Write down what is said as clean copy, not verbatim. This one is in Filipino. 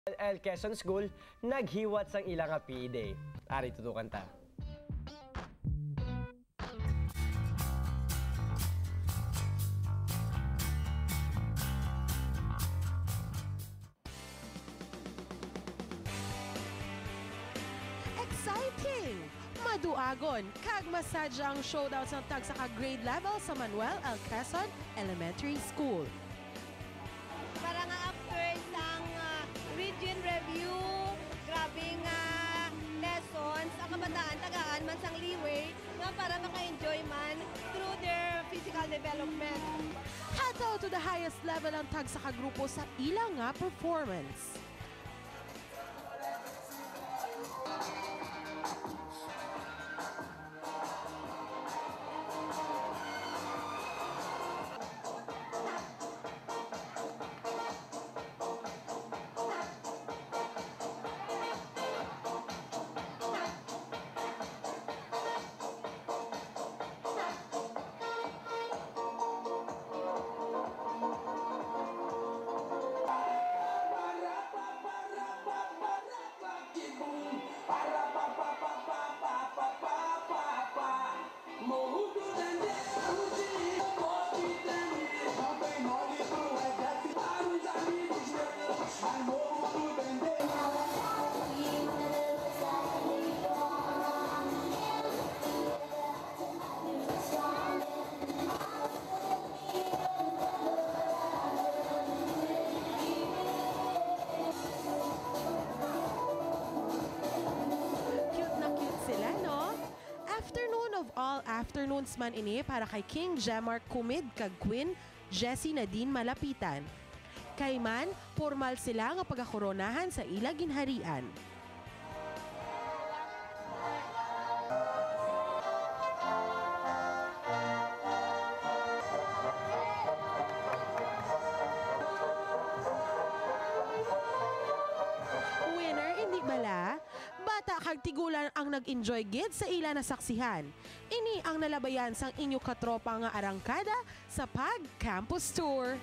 El Quezon School naghiwat sang ilang nga PE Day. Ari tutukan ta. Exciting! Maduagon, kag masadya ang showdown sa tag sa grade level sa Manuel L. Quezon Elementary School. Para nga after sang region review, grabe nga lessons, ang kabataan tagaan man sang leeway nga para maka-enjoy man through their physical development. Hataw to the highest level ang tag sa kagrupo sa ilang nga performance. Of all afternoons man ini para kay King Jemark Kumid kag Queen Jessie Nadine Malapitan. Kay man, formal sila nga pagkakoronahan sa ila ginharian. Winner, hindi bala? Bata kag tigulan ang nag-enjoy gid sa ila na saksihan. Ini ang nalabayan sang inyo katropa nga arangkada sa Pag Campus Tour.